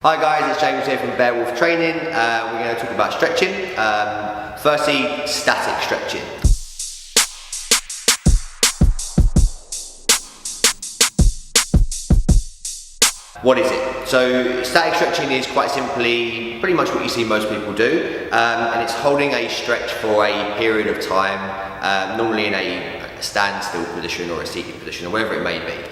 Hi guys, it's James here from Beowulf Training. We're going to talk about stretching. Firstly, static stretching. What is it? So static stretching is quite simply pretty much what you see most people do, and it's holding a stretch for a period of time, normally in a standstill position or a seated position or whatever it may be.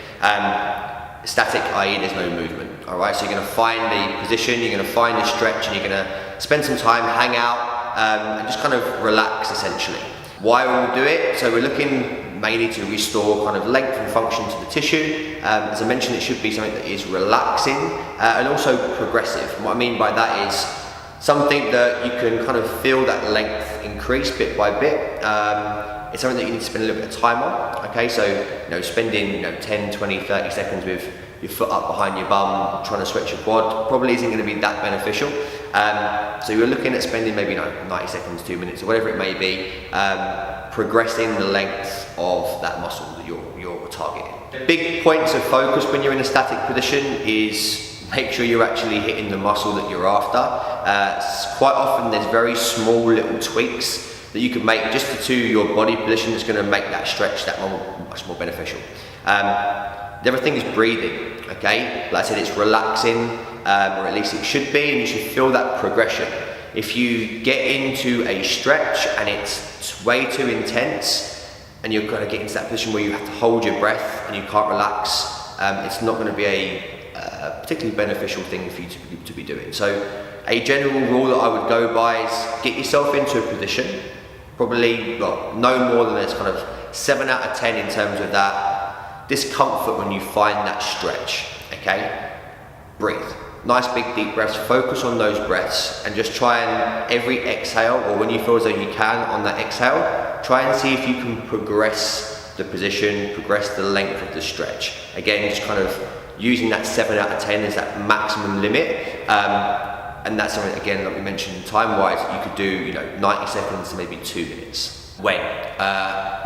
Static, i.e. there's no movement. Alright, so you're going to find the position, you're going to find the stretch, and you're going to spend some time, hang out, and just kind of relax essentially. Why will we do it? So we're looking mainly to restore kind of length and function to the tissue. As I mentioned, it should be something that is relaxing and also progressive. What I mean by that is something that you can kind of feel that length increase bit by bit. It's something that you need to spend a little bit of time on. Okay, so spending 10, 20, 30 seconds with your foot up behind your bum, trying to stretch your quad, probably isn't going to be that beneficial. So you're looking at spending maybe 90 seconds, 2 minutes, or whatever it may be, progressing the length of that muscle that you're targeting. Big points of focus when you're in a static position is make sure you're actually hitting the muscle that you're after. Quite often there's very small little tweaks that you can make just to your body position that's going to make that stretch much more beneficial. The other thing is breathing, okay? Like I said, it's relaxing, or at least it should be, and you should feel that progression. If you get into a stretch and it's way too intense, and you're going to get into that position where you have to hold your breath and you can't relax, it's not going to be a particularly beneficial thing for you to be doing. So a general rule that I would go by is get yourself into a position, probably, well, no more than it's kind of 7 out of 10 in terms of that discomfort when you find that stretch, okay? Breathe. Nice big deep breaths, focus on those breaths and just try and every exhale, or when you feel as though you can on that exhale, try and see if you can progress the position, progress the length of the stretch. Again, just kind of using that 7 out of 10 as that maximum limit. And that's something, again, like we mentioned, time-wise, you could do 90 seconds to maybe 2 minutes. When?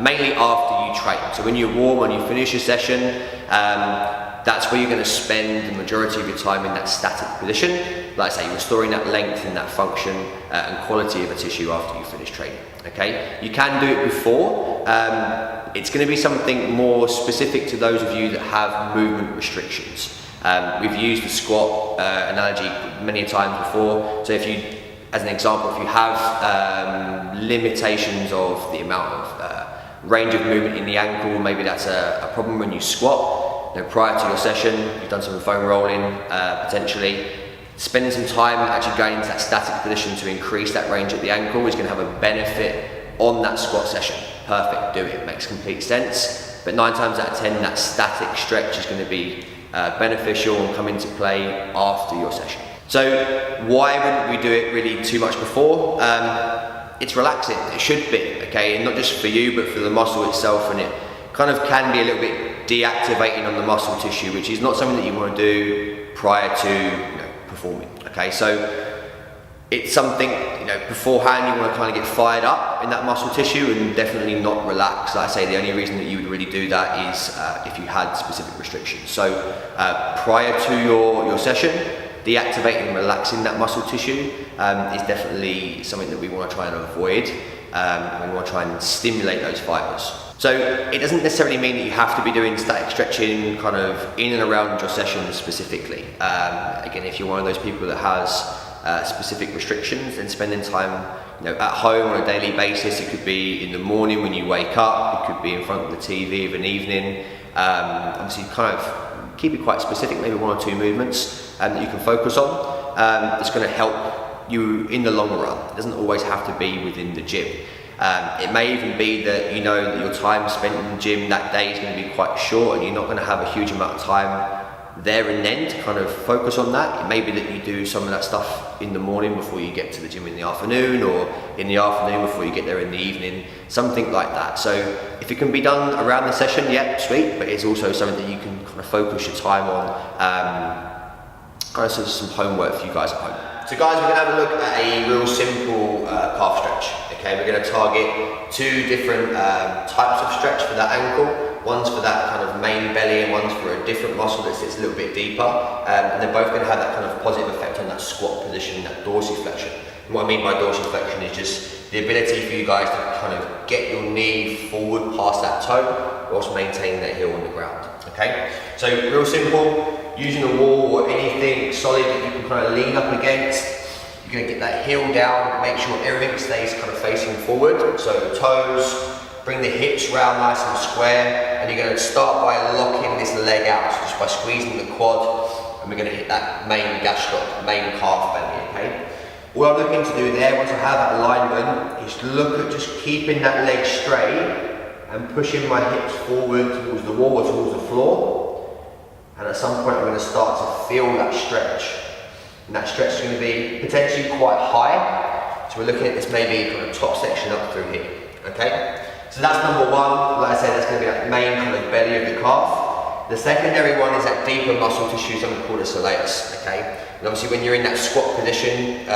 Mainly after you train. So when you're warm, when you finish your session, that's where you're going to spend the majority of your time in that static position. Like I say, restoring that length and that function and quality of the tissue after you finish training. Okay? You can do it before. It's going to be something more specific to those of you that have movement restrictions. We've used the squat analogy many times before. So if you, as an example, if you have limitations of the amount of range of movement in the ankle, maybe that's a problem when you squat. Prior to your session, you've done some foam rolling, potentially. Spending some time actually going into that static position to increase that range at the ankle is going to have a benefit on that squat session. Perfect, do it, makes complete sense. But 9 times out of 10, that static stretch is going to be beneficial and come into play after your session. So why wouldn't we do it really too much before? It's relaxing, it should be, okay? And not just for you, but for the muscle itself, and it kind of can be a little bit deactivating on the muscle tissue, which is not something that you want to do prior to performing, okay? So it's something, beforehand you want to kind of get fired up in that muscle tissue and definitely not relax. Like I say, the only reason that you would really do that is if you had specific restrictions. So prior to your session, deactivating and relaxing that muscle tissue is definitely something that we want to try and avoid. We want to try and stimulate those fibers. So it doesn't necessarily mean that you have to be doing static stretching kind of in and around your session specifically. Again, if you're one of those people that has specific restrictions, then spending time at home on a daily basis, it could be in the morning when you wake up, it could be in front of the TV of an evening. Obviously kind of keep it quite specific, maybe 1 or 2 movements that you can focus on. It's going to help you in the long run. It doesn't always have to be within the gym. It may even be that that your time spent in the gym that day is going to be quite short and you're not going to have a huge amount of time there and then to kind of focus on that. It may be that you do some of that stuff in the morning before you get to the gym in the afternoon, or in the afternoon before you get there in the evening, something like that. So if it can be done around the session, yeah, sweet, but it's also something that you can kind of focus your time on, kind of some homework for you guys at home. So guys, we're going to have a look at a real simple calf stretch. Okay, we're going to target 2 different types of stretch for that ankle. One's for that kind of main belly and one's for a different muscle that sits a little bit deeper. And they're both going to have that kind of positive effect squat position, that dorsiflexion. And what I mean by dorsiflexion is just the ability for you guys to kind of get your knee forward past that toe whilst maintaining that heel on the ground, okay? So real simple, using a wall or anything solid that you can kind of lean up against. You're going to get that heel down, make sure everything stays kind of facing forward. So toes, bring the hips round nice and square, and you're going to start by locking this leg out, so just by squeezing the quad, and we're going to hit that main gastroc, main calf belly, okay? All I'm looking to do there, once I have that alignment, is look at just keeping that leg straight and pushing my hips forward towards the wall or towards the floor. And at some point I'm going to start to feel that stretch. And that stretch is going to be potentially quite high. So we're looking at this maybe kind of top section up through here, okay? So that's number one. Like I said, that's going to be that main kind of belly of the calf. The secondary one is that deeper muscle tissue, something called a soleus, okay? And obviously when you're in that squat position,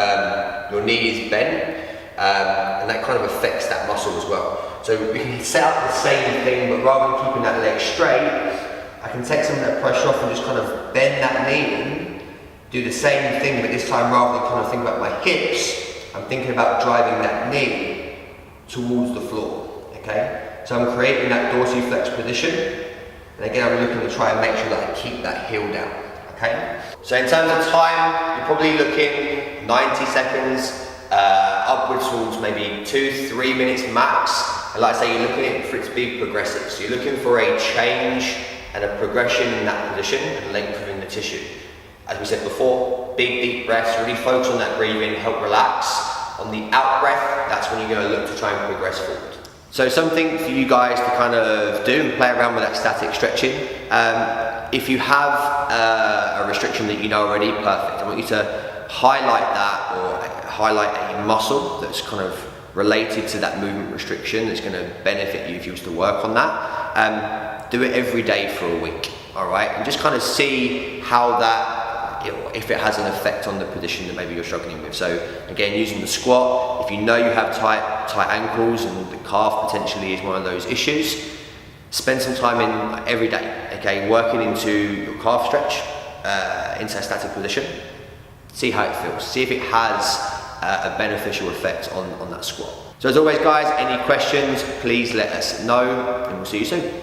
your knee is bent, and that kind of affects that muscle as well. So we can set up the same thing, but rather than keeping that leg straight, I can take some of that pressure off and just kind of bend that knee in, do the same thing, but this time rather than kind of think about my hips, I'm thinking about driving that knee towards the floor, okay? So I'm creating that dorsiflex position, and again I'm looking to try and make sure that I keep that heel down, okay? So in terms of time, you're probably looking 90 seconds, upwards towards maybe 2-3 minutes max. And like I say, you're looking at for it to be progressive. So you're looking for a change and a progression in that position and lengthening the tissue. As we said before, big deep breaths, really focus on that breathing, help relax. On the out breath, that's when you're going to look to try and progress forward. So something for you guys to kind of do and play around with that static stretching. If you have a restriction that you know already, perfect. I want you to highlight that or highlight a muscle that's kind of related to that movement restriction that's going to benefit you if you was to work on that. Do it every day for a week, all right? And just kind of see how that, if it has an effect on the position that maybe you're struggling with. So again, using the squat, if you know you have tight ankles and the calf potentially is one of those issues, spend some time in every day, okay? Working into your calf stretch, into a static position. See how it feels. See if it has a beneficial effect on that squat. So as always guys, any questions, please let us know and we'll see you soon.